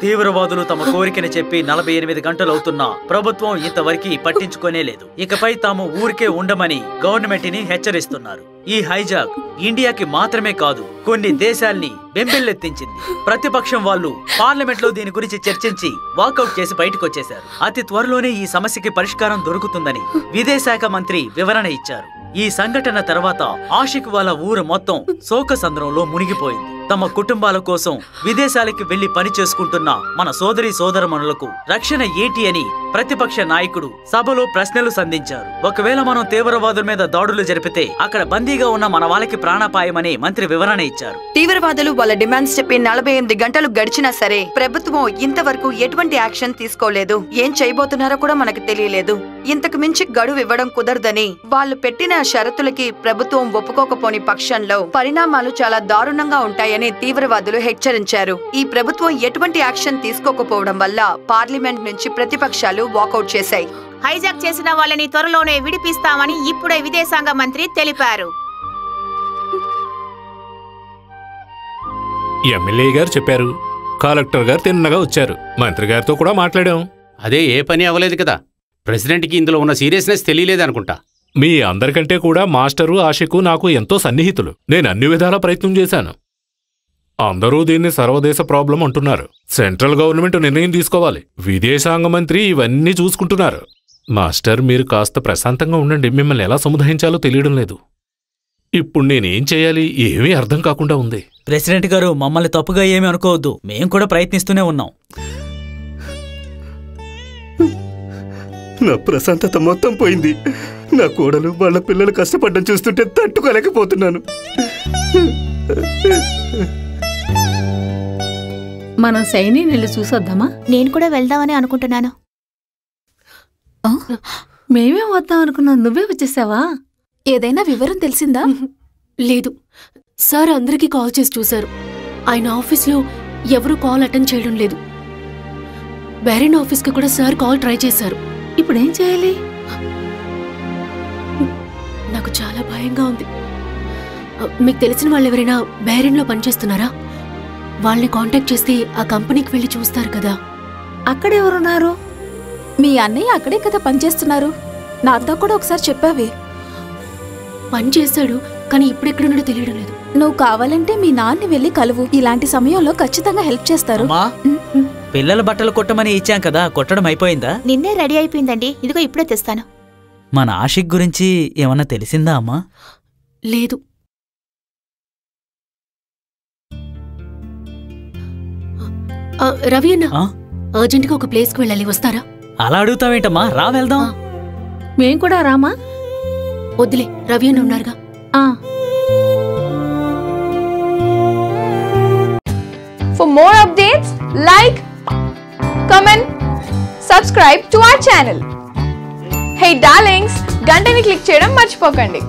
తీవ్రవాదులు తమ కోరికని చెప్పి 48 గంటలవుతున్నా ప్రభుత్వం ఇంతవరకు పట్టించుకోనే లేదు. ఇకపై తాము ఊరికే ఉండమని గవర్నమెంట్ ని హెచ్చరిస్తున్నారు. ఈ హైజాక్ ఇండియాకి మాత్రమే కాదు, కొన్ని దేశాల్ని బెంబెల్లెత్తించింది. ప్రతిపక్షం వాళ్ళు పార్లమెంట్ లో దీని గురించి చర్చించి వాకౌట్ చేసి బయటకు వచ్చేశారు. అతి త్వరలోనే ఈ సమస్యకి పరిష్కారం దొరుకుతుందని విదేశాంగ మంత్రి వివరణ ఇచ్చారు. ఈ సంఘటన తర్వాత ఆషిక్ వాళ్ళ ఊరు మొత్తం శోకసంద్రంలో మునిగిపోయింది. తమ కుటుంబాల కోసం విదేశాలకి వెళ్లి పని చేసుకుంటున్న మన సోదరి సోదరమణులకు రక్షణ ఏంటి అని ప్రతిపక్ష నాయకుడు సభలో ప్రశ్నలు సంధించారు. ఒకవేళ మనం తీవ్రవాదుల మీద దాడులు జరిపితే అక్కడ బందీగా ఉన్న మన వాళ్ళకి ప్రాణాపాయమని మంత్రి వివరణ ఇచ్చారు. తీవ్రవాదులు వాళ్ళ డిమాండ్స్ చెప్పి 48 గంటలు గడిచినా సరే ప్రభుత్వం ఇంతవరకు ఎటువంటి యాక్షన్ తీసుకోలేదు. ఏం చేయబోతున్నారో కూడా మనకు తెలియలేదు. ఇంతకు మించి గడువు ఇవ్వడం కుదరదని వాళ్ళు పెట్టిన షరతులకి ప్రభుత్వం ఒప్పుకోకపోని పక్షంలో పరిణామాలు చాలా దారుణంగా ఉంటాయని తీవ్రవాదులు హెచ్చరించారు. ఈ ప్రభుత్వం ఎటువంటి యాక్షన్ తీసుకోకపోవడం వల్ల పార్లమెంట్ నుంచి ప్రతిపక్షాలు వాకౌట్ చేశాయి. హైజాక్ చేసిన వాళ్ళని త్వరలోనే విడిపిస్తామని ఇప్పుడే విదేశాంగ మంత్రి తెలిపారు. ఎమ్మెల్యే గారు చెప్పారు, కలెక్టర్ గారు తిన్నగా వచ్చారు, మంత్రి గారితో కూడా మాట్లాడాం. అదే ఏ పని అవ్వలేదు కదా. ప్రెసిడెంట్కి ఇందులో ఉన్న సీరియస్నెస్ తెలియలేదనుకుంటా. మీ అందరికంటే కూడా మాస్టరు ఆషికు నాకు ఎంతో సన్నిహితులు. నేను అన్ని విధాలా ప్రయత్నం చేశాను. అందరూ దీన్ని సర్వదేశ ప్రాబ్లం అంటున్నారు. సెంట్రల్ గవర్నమెంట్ నిర్ణయం తీసుకోవాలి. విదేశాంగ మంత్రి ఇవన్నీ చూసుకుంటున్నారు. మాస్టర్, మీరు కాస్త ప్రశాంతంగా ఉండండి. మిమ్మల్ని ఎలా సముదాయించాలో తెలియడం లేదు. ఇప్పుడు నేనేం చేయాలి ఏమీ అర్థం కాకుండా ఉంది. ప్రెసిడెంట్ గారు, మమ్మల్ని తప్పుగా ఏమీ అనుకోవద్దు. మేం కూడా ప్రయత్నిస్తూనే ఉన్నాం. నా ప్రశాంతత మొత్తం పోయింది. నా కోడలు వాళ్ళ పిల్లలు కష్టపడ్డం చూస్తుంటే తట్టుకోలేకపోతున్నాను. మనం సైని నీళ్ళు చూసొద్దామా? నేను కూడా వెళ్దామని అనుకుంటున్నాను. మేమేం వద్దాం అనుకున్నాం, నువ్వే వచ్చేసావా? ఏదైనా వివరం తెలిసిందా? లేదు సార్, అందరికీ కాల్ చేసి చూశారు. ఆయన ఆఫీస్లో ఎవరూ కాల్ అటెండ్ చేయడం లేదు. బెరిన్ ఆఫీస్కి కూడా సార్ కాల్ ట్రై చేశారు. ఇప్పుడేం చేయాలి? నాకు చాలా భయంగా ఉంది. మీకు తెలిసిన వాళ్ళు ఎవరైనా బెరిన్లో పనిచేస్తున్నారా? వాళ్ళని కాంటాక్ట్ చేస్తే ఆ కంపెనీకి వెళ్ళి చూస్తారు కదా. అక్కడెవరున్నారు? మీ అన్నయ్య అక్కడే కదా పనిచేస్తున్నారు. నాతో కూడా ఒకసారి చెప్పావే. పని చేశాడు, కానీ ఇప్పుడెక్కడున్నాడో తెలియడం లేదు. నువ్వు కావాలంటే మీ నాన్ని వెళ్ళి కలువు. ఇలాంటి సమయంలో ఖచ్చితంగా హెల్ప్ చేస్తారు. పిల్లల బట్టలు కొట్టమని ఇచ్చాం కదా, కొట్టడం అయిపోయిందా? నిన్నే రెడీ అయిపోయిందండి. ఇదిగో ఇప్పుడే తెస్తాను. మన ఆషిక్ గురించి ఏమన్నా తెలిసిందా అమ్మా? లేదు. రవి అన్న, అర్జెంట్గా ఒక ప్లేస్కి వెళ్ళాలి, వస్తారా? అలా అడుగుతావేంటమ్మా, రా వెళ్దాం. మేం కూడా రామా? వద్దులే, రవి అన్న ఉన్నారుగా. For more updates, like, comment, subscribe to our channel. Hey darlings, గంటని click చేయడం మర్చిపోకండి.